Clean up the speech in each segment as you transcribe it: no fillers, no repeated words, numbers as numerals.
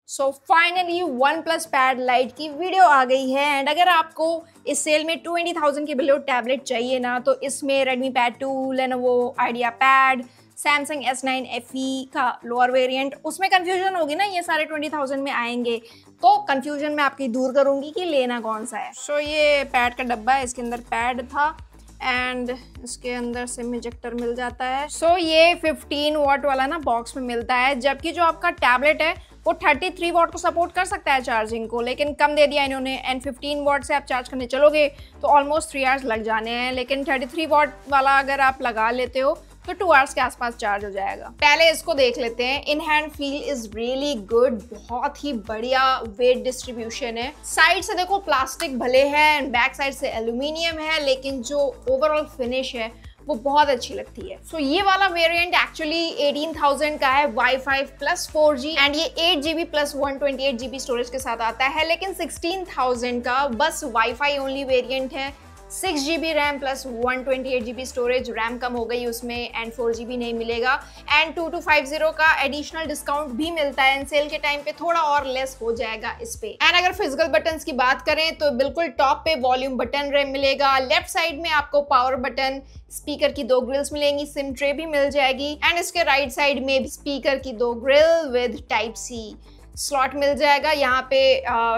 So finally one plus pad light की video आ गई है। एंड अगर आपको इस सेल में 20,000 की बिलो टैबलेट चाहिए ना, तो इसमें Redmi Pad 2, Lenovo IdeaPad, Samsung S9 FE का लोअर वेरिएंट, उसमें कंफ्यूजन होगी ना, ये सारे 20,000 में आएंगे, तो कंफ्यूजन मैं आपकी दूर करूंगी कि लेना कौन सा है। सो ये पैड का डब्बा है, इसके अंदर पैड था एंड इसके अंदर सिम इजेक्टर मिल जाता है। सो ये 15 वॉट वाला ना बॉक्स में मिलता है, जबकि जो आपका टैबलेट है वो 33 वॉट को सपोर्ट कर सकता है चार्जिंग को, लेकिन कम दे दिया इन्होंने। एंड 15 वॉट से आप चार्ज करने चलोगे तो ऑलमोस्ट 3 आवर्स लग जाने हैं, लेकिन 33 वॉट वाला अगर आप लगा लेते हो तो 2 आवर्स के आसपास चार्ज हो जाएगा। पहले इसको देख लेते हैं। In hand feel is really good, बहुत ही बढ़िया वेट डिस्ट्रीब्यूशन है। साइड से देखो प्लास्टिक भले है एंड बैक साइड से एल्यूमिनियम है, लेकिन जो ओवरऑल फिनिश है वो बहुत अच्छी लगती है। सो ये वाला वेरिएंट एक्चुअली 18,000 का है, वाईफाई प्लस 4G एंड ये 8GB प्लस 128GB स्टोरेज के साथ आता है। लेकिन 16,000 का बस वाईफाई ओनली वेरिएंट है, 6GB RAM plus 128GB storage, RAM कम हो गई उसमें एंड 4GB नहीं मिलेगा। एंड 2250 का एडिशनल डिस्काउंट भी मिलता है, एंड सेल के टाइम पे थोड़ा और लेस हो जाएगा इस पे। एंड अगर फिजिकल बटन्स की बात करें तो बिल्कुल टॉप पे वॉल्यूम बटन मिलेगा, लेफ्ट साइड में आपको पावर बटन, स्पीकर की 2 ग्रिल्स मिलेंगी, सिम ट्रे भी मिल जाएगी, एंड इसके राइट साइड में भी स्पीकर की 2 grill with type C slot मिल जाएगा। यहाँ पे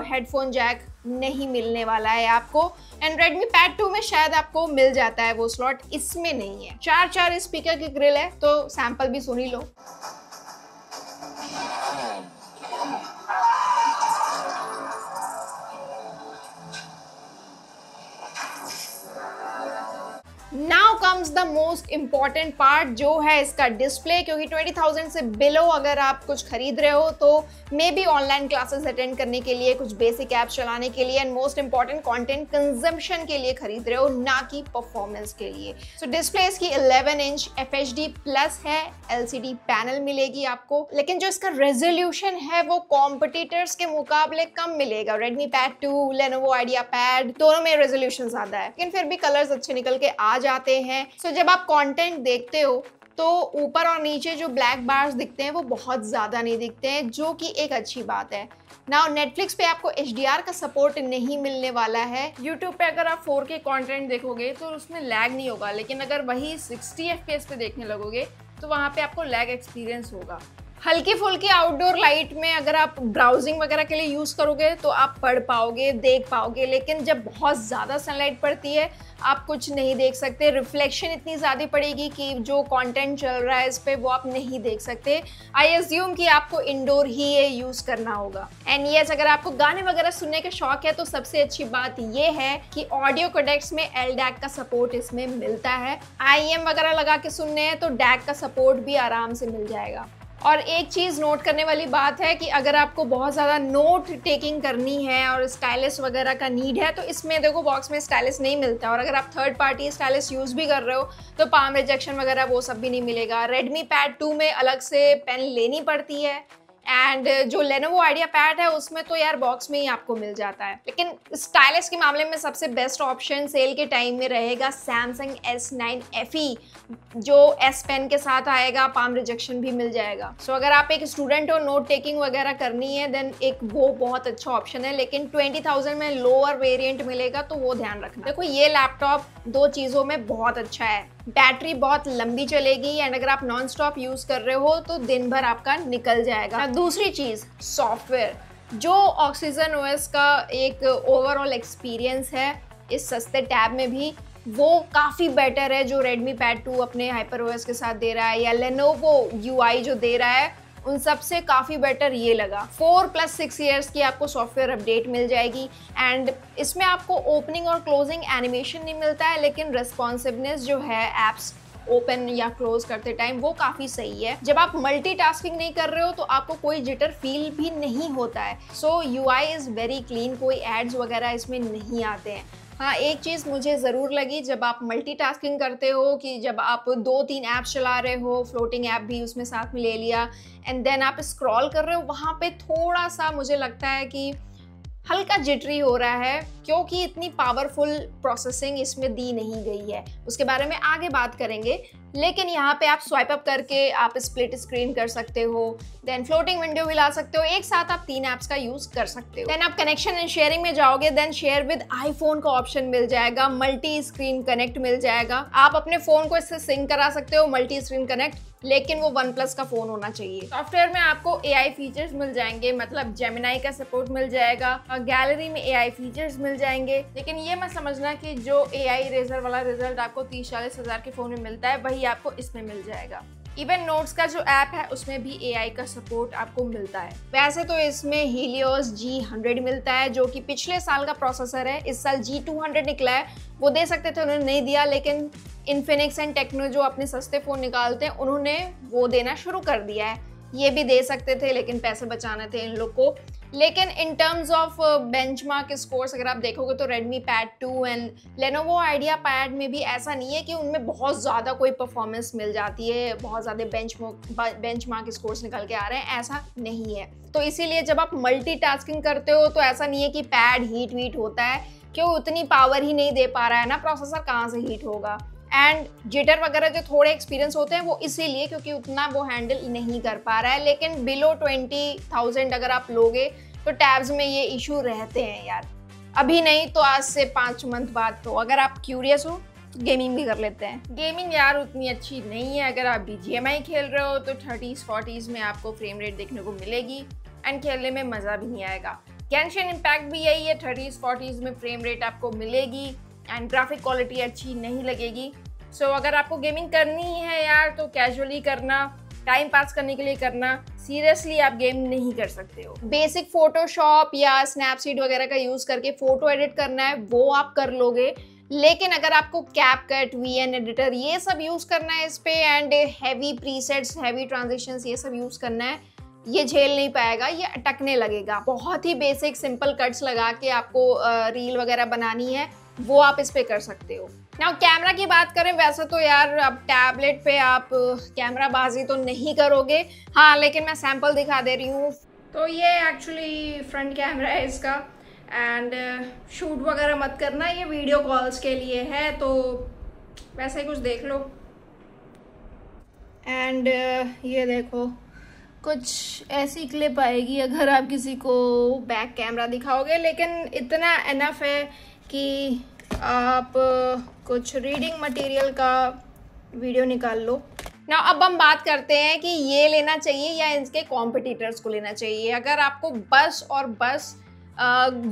हेडफोन जैक नहीं मिलने वाला है आपको, एंड Redmi Pad 2 में शायद आपको मिल जाता है वो स्लॉट, इसमें नहीं है। 4 स्पीकर की ग्रिल है, तो सैंपल भी सुन ही लो। Now comes the most important part, जो है इसका डिस्प्ले। क्योंकि 20,000 से बिलो अगर आप कुछ खरीद रहे हो तो may be online classes attend करने के लिए, कुछ बेसिक ऐप्स चलाने के लिए, and most important content consumption के लिए खरीद रहे हो, ना कि परफॉर्मेंस के लिए। सो डिस्प्ले इसकी 11 इंच FHD प्लस है, LCD पैनल मिलेगी आपको, लेकिन जो इसका रेजोल्यूशन है वो कॉम्पिटिटर्स के मुकाबले कम मिलेगा। Redmi Pad 2, Lenovo IdeaPad दोनों में रेजोल्यूशन ज्यादा है, लेकिन फिर भी कलर्स अच्छे निकल के आ जाते हैं। सो जब आप कंटेंट देखते हो तो ऊपर और नीचे जो ब्लैक बार्स दिखते हैं वो बहुत ज्यादा नहीं दिखते हैं, जो कि एक अच्छी बात है। नाउ नेटफ्लिक्स पे आपको HDR का सपोर्ट नहीं मिलने वाला है। यूट्यूब पे अगर आप 4K कंटेंट देखोगे तो उसमें लैग नहीं होगा, लेकिन अगर वही 60 FPS पे देखने लगोगे तो वहाँ पे आपको लैग एक्सपीरियंस होगा। हल्की फुल्की आउटडोर लाइट में अगर आप ब्राउजिंग वगैरह के लिए यूज़ करोगे तो आप पढ़ पाओगे, देख पाओगे, लेकिन जब बहुत ज़्यादा सनलाइट पड़ती है आप कुछ नहीं देख सकते। रिफ्लेक्शन इतनी ज़्यादा पड़ेगी कि जो कंटेंट चल रहा है इस पे वो आप नहीं देख सकते। आई एज्यूम कि आपको इंडोर ही ये यूज़ करना होगा। एंड यस, अगर आपको गाने वगैरह सुनने का शौक है तो सबसे अच्छी बात ये है कि ऑडियो कोडेक्स में LDAC का सपोर्ट इसमें मिलता है। IEM वगैरह लगा के सुनने हैं तो DAC का सपोर्ट भी आराम से मिल जाएगा। और एक चीज़ नोट करने वाली बात है कि अगर आपको बहुत ज़्यादा नोट टेकिंग करनी है और स्टाइलिस वगैरह का नीड है तो इसमें देखो बॉक्स में स्टाइलिस नहीं मिलता, और अगर आप थर्ड पार्टी स्टाइलिस यूज़ भी कर रहे हो तो पाम रिजेक्शन वगैरह वो सब भी नहीं मिलेगा। Redmi Pad 2 में अलग से पेन लेनी पड़ती है, एंड जो Lenovo IdeaPad है उसमें तो यार बॉक्स में ही आपको मिल जाता है। लेकिन स्टाइलिस के मामले में सबसे बेस्ट ऑप्शन सेल के टाइम में रहेगा Samsung S9 FE, जो S Pen के साथ आएगा, पाम रिजेक्शन भी मिल जाएगा। सो अगर आप एक स्टूडेंट हो, नोट टेकिंग वगैरह करनी है, देन एक वो बहुत अच्छा ऑप्शन है। लेकिन 20,000 में लोअर वेरिएंट मिलेगा तो वो ध्यान रखना। देखो ये लैपटॉप 2 चीज़ों में बहुत अच्छा है, बैटरी बहुत लंबी चलेगी, एंड अगर आप नॉन स्टॉप यूज़ कर रहे हो तो दिन भर आपका निकल जाएगा। दूसरी चीज़ सॉफ्टवेयर, जो Oxygen OS का एक ओवरऑल एक्सपीरियंस है इस सस्ते टैब में भी, वो काफ़ी बेटर है जो Redmi Pad 2 अपने HyperOS के साथ दे रहा है, या Lenovo UI जो दे रहा है, उन सब से काफ़ी बेटर ये लगा। 4+6 ईयर्स की आपको सॉफ्टवेयर अपडेट मिल जाएगी, एंड इसमें आपको ओपनिंग और क्लोजिंग एनिमेशन नहीं मिलता है, लेकिन रेस्पॉन्सिवनेस जो है एप्स ओपन या क्लोज करते टाइम वो काफ़ी सही है। जब आप मल्टीटास्किंग नहीं कर रहे हो तो आपको कोई जिटर फील भी नहीं होता है। सो UI इज़ वेरी क्लीन, कोई एड्स वगैरह इसमें नहीं आते हैं। हाँ, एक चीज़ मुझे ज़रूर लगी जब आप मल्टीटास्किंग करते हो कि जब आप 2-3 ऐप्स चला रहे हो, फ्लोटिंग ऐप भी उसमें साथ में ले लिया, एंड देन आप स्क्रॉल कर रहे हो, वहाँ पे थोड़ा सा मुझे लगता है कि हल्का जिटरी हो रहा है क्योंकि इतनी पावरफुल प्रोसेसिंग इसमें दी नहीं गई है। उसके बारे में आगे बात करेंगे, लेकिन यहाँ पे आप स्वाइप अप करके आप स्प्लिट स्क्रीन कर सकते हो, देन फ्लोटिंग विंडो भी ला सकते हो, एक साथ आप 3 ऐप्स का यूज कर सकते हो। देन आप कनेक्शन एंड शेयरिंग में जाओगे, देन शेयर विद आईफोन का ऑप्शन मिल जाएगा, मल्टी स्क्रीन कनेक्ट मिल जाएगा। आप अपने फोन को इससे सिंक करा सकते हो, मल्टी स्क्रीन कनेक्ट, लेकिन वो OnePlus का फोन होना चाहिए। सॉफ्टवेयर में आपको AI फीचर्स मिल जाएंगे, मतलब जेमिनाई का सपोर्ट मिल जाएगा, गैलरी में AI फीचर्स मिल जाएंगे। लेकिन ये मत समझना कि जो AI इरेजर वाला रिजल्ट आपको 30-40 हज़ार के फोन में मिलता है वही आपको इसमें मिल जाएगा। इवन नोट्स का जो ऐप है उसमें भी AI का सपोर्ट आपको मिलता है। वैसे तो इसमें Helios G100 मिलता है जो कि पिछले साल का प्रोसेसर है, इस साल G200 निकला है, वो दे सकते थे, उन्होंने नहीं दिया। लेकिन इन्फिनिक्स एंड टेक्नो जो अपने सस्ते फ़ोन निकालते हैं उन्होंने वो देना शुरू कर दिया है। ये भी दे सकते थे लेकिन पैसे बचाने थे इन लोग को। लेकिन in terms of benchmark scores अगर आप देखोगे तो Redmi Pad 2 and Lenovo IdeaPad में भी ऐसा नहीं है कि उनमें बहुत ज़्यादा कोई परफॉर्मेंस मिल जाती है, बहुत ज़्यादा बेंचमार्क स्कोर्स निकल के आ रहे हैं, ऐसा नहीं है। तो इसीलिए जब आप मल्टीटास्किंग करते हो तो ऐसा नहीं है कि पैड हीट वीट होता है, क्यों उतनी पावर ही नहीं दे पा रहा है ना प्रोसेसर, कहाँ से हीट होगा। एंड जिटर वगैरह जो थोड़े एक्सपीरियंस होते हैं वो इसीलिए क्योंकि उतना वो हैंडल नहीं कर पा रहा है। लेकिन बिलो 20,000 अगर आप लोगे तो टैब्स में ये इशू रहते हैं यार, अभी नहीं तो आज से 5 मंथ बाद। तो अगर आप क्यूरियस हो तो गेमिंग भी कर लेते हैं। गेमिंग यार उतनी अच्छी नहीं है, अगर आप BGMI खेल रहे हो तो 30s-40s में आपको फ्रेम रेट देखने को मिलेगी एंड खेलने में मज़ा भी नहीं आएगा। गेंशिन इम्पैक्ट भी यही है, 30s-40s में फ्रेम रेट आपको मिलेगी एंड ग्राफिक क्वालिटी अच्छी नहीं लगेगी। सो अगर आपको गेमिंग करनी है यार तो कैजुअली करना, टाइम पास करने के लिए करना, सीरियसली आप गेम नहीं कर सकते हो। बेसिक फोटोशॉप या स्नैपसीड वगैरह का यूज़ करके फ़ोटो एडिट करना है वो आप कर लोगे, लेकिन अगर आपको कैपकट, VN एडिटर ये सब यूज़ करना है इस पे and heavy presets, heavy transitions ये सब यूज़ करना है, ये झेल नहीं पाएगा, ये अटकने लगेगा। बहुत ही बेसिक सिंपल कट्स लगा के आपको रील वगैरह बनानी है वो आप इस पे कर सकते हो। नाउ कैमरा की बात करें, वैसे तो यार अब टैबलेट पे आप कैमरा बाजी तो नहीं करोगे, हाँ, लेकिन मैं सैंपल दिखा दे रही हूँ। तो ये एक्चुअली फ्रंट कैमरा है इसका एंड शूट वगैरह मत करना, ये वीडियो कॉल्स के लिए है, तो वैसे ही कुछ देख लो। एंड ये देखो कुछ ऐसी क्लिप आएगी अगर आप किसी को बैक कैमरा दिखाओगे, लेकिन इतना एनफ है कि आप कुछ रीडिंग मटेरियल का वीडियो निकाल लो। ना अब हम बात करते हैं कि ये लेना चाहिए या इसके कॉम्पिटिटर्स को लेना चाहिए। अगर आपको बस और बस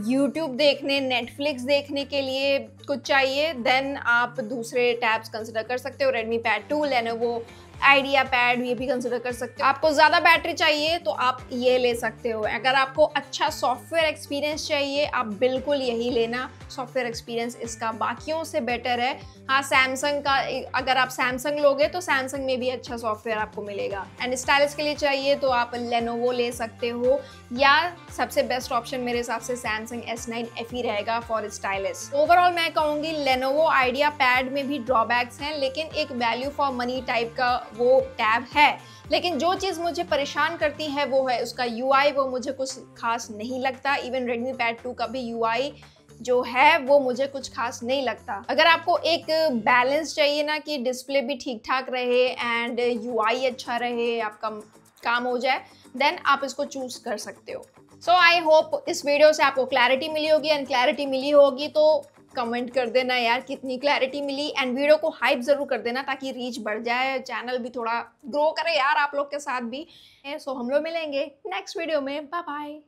यूट्यूब देखने, नेटफ्लिक्स देखने के लिए कुछ चाहिए, देन आप दूसरे टैब्स कंसिडर कर सकते हो। Redmi Pad 2, Lenovo IdeaPad ये भी कंसिडर कर सकते हो। आपको ज़्यादा बैटरी चाहिए तो आप ये ले सकते हो। अगर आपको अच्छा सॉफ्टवेयर एक्सपीरियंस चाहिए आप बिल्कुल यही लेना, सॉफ्टवेयर एक्सपीरियंस इसका बाकियों से बेटर है। हाँ, सैमसंग का अगर आप सैमसंग लोगे तो सैमसंग में भी अच्छा सॉफ्टवेयर आपको मिलेगा। एंड स्टाइलिश के लिए चाहिए तो आप Lenovo ले सकते हो, या सबसे बेस्ट ऑप्शन मेरे हिसाब से Samsung S9 FE रहेगा फॉर स्टाइलिश। ओवरऑल मैं कहूँगी Lenovo IdeaPad में भी ड्रॉबैक्स हैं, लेकिन एक वैल्यू फॉर मनी टाइप का वो टैब है। लेकिन जो चीज़ मुझे परेशान करती है वो है उसका UI, वो मुझे कुछ खास नहीं लगता। इवन Redmi Pad 2 का भी UI जो है वो मुझे कुछ खास नहीं लगता। अगर आपको एक बैलेंस चाहिए ना कि डिस्प्ले भी ठीक ठाक रहे एंड UI अच्छा रहे, आपका काम हो जाए, देन आप इसको चूज कर सकते हो। सो आई होप इस वीडियो से आपको क्लैरिटी मिली होगी, एंड क्लैरिटी मिली होगी तो कमेंट कर देना यार कितनी क्लैरिटी मिली, एंड वीडियो को हाइप जरूर कर देना ताकि रीच बढ़ जाए, चैनल भी थोड़ा ग्रो करे यार आप लोग के साथ भी। सो हम लोग मिलेंगे नेक्स्ट वीडियो में, बाय बाय।